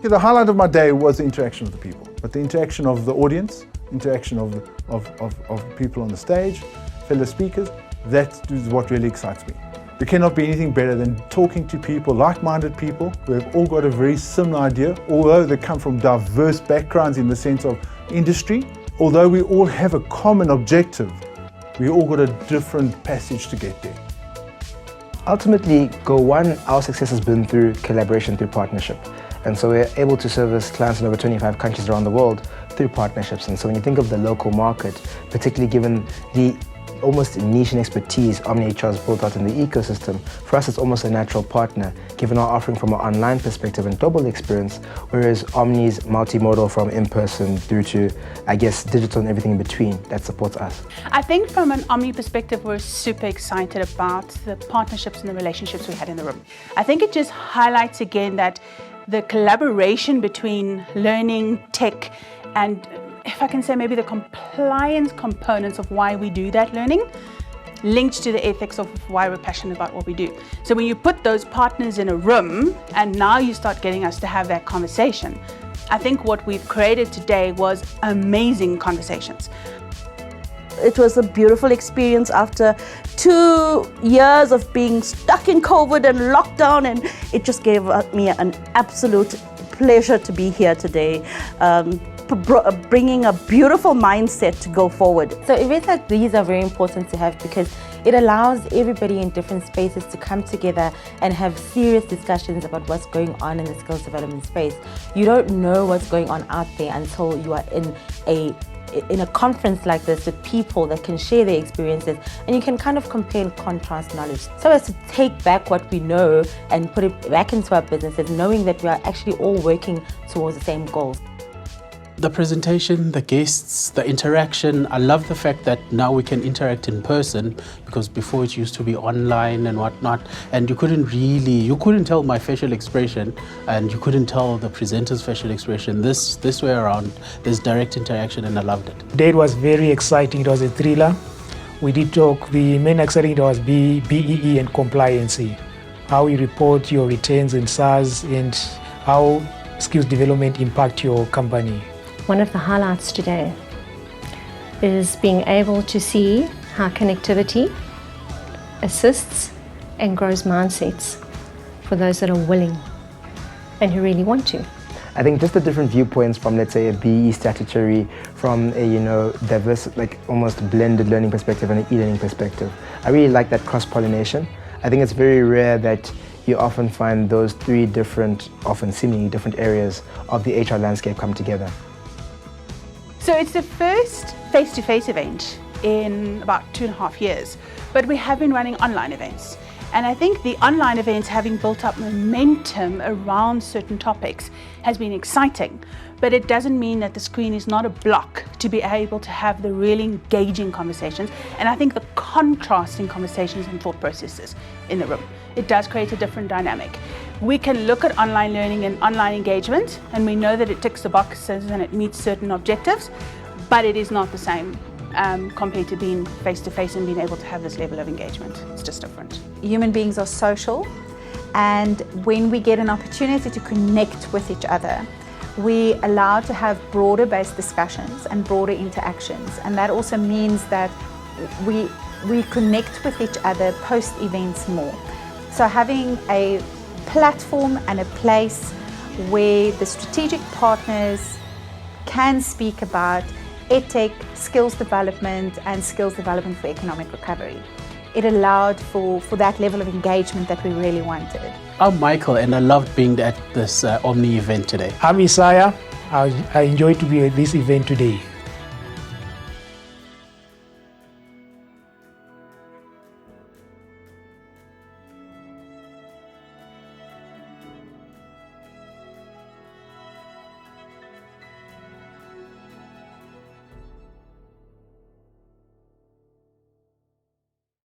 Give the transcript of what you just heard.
Yeah, the highlight of my day was the interaction with the people, but the interaction of the audience, interaction of people on the stage, fellow speakers, that is what really excites me. There cannot be anything better than talking to people, like-minded people, who have all got a very similar idea, although they come from diverse backgrounds in the sense of industry. Although we all have a common objective, we all got a different passage to get there. Ultimately, Go One, our success has been through collaboration, through partnership. And so we're able to service clients in over 25 countries around the world through partnerships. And so when you think of the local market, particularly given the almost niche and expertise OMNI HR has built out in the ecosystem, for us it's almost a natural partner, given our offering from an online perspective and global experience, whereas OMNI's multimodal from in-person through to, I guess, digital and everything in between that supports us. I think from an OMNI perspective, we're super excited about the partnerships and the relationships we had in the room. I think it just highlights again that the collaboration between learning, tech, and if I can say maybe the compliance components of why we do that learning, linked to the ethics of why we're passionate about what we do. So when you put those partners in a room and now you start getting us to have that conversation, I think what we've created today was amazing conversations. It was a beautiful experience after 2 years of being stuck in COVID and lockdown, and it just gave me an absolute pleasure to be here today. Bringing a beautiful mindset to go forward. So events like these are very important to have because it allows everybody in different spaces to come together and have serious discussions about what's going on in the skills development space. You don't know what's going on out there until you are in a conference like this with people that can share their experiences, and you can kind of compare and contrast knowledge so as to take back what we know and put it back into our businesses, knowing that we are actually all working towards the same goals. The presentation, the guests, the interaction, I love the fact that now we can interact in person, because before it used to be online and whatnot, and you couldn't tell my facial expression and you couldn't tell the presenter's facial expression. This way around, there's direct interaction and I loved it. The day was very exciting. It was a thriller. We did talk, the main exciting was BEE and compliancy, how you report your returns in SARS and how skills development impact your company. One of the highlights today is being able to see how connectivity assists and grows mindsets for those that are willing and who really want to. I think just the different viewpoints from, let's say, a BE statutory, from a diverse, like almost blended learning perspective and an e-learning perspective. I really like that cross-pollination. I think it's very rare that you often find those three different, often seemingly different areas of the HR landscape come together. So it's the first face-to-face event in about 2.5 years, but we have been running online events. And I think the online events, having built up momentum around certain topics, has been exciting. But it doesn't mean that the screen is not a block to be able to have the really engaging conversations. And I think the contrasting conversations and thought processes in the room, it does create a different dynamic. We can look at online learning and online engagement, and we know that it ticks the boxes and it meets certain objectives, but it is not the same compared to being face-to-face and being able to have this level of engagement. It's just different. Human beings are social, and when we get an opportunity to connect with each other, we allow to have broader based discussions and broader interactions, and that also means that we connect with each other post events more. So having a platform and a place where the strategic partners can speak about EdTech, skills development and skills development for economic recovery. It allowed for that level of engagement that we really wanted. I'm Michael and I loved being at this OMNI event today. I'm Isaiah. I enjoyed to be at this event today.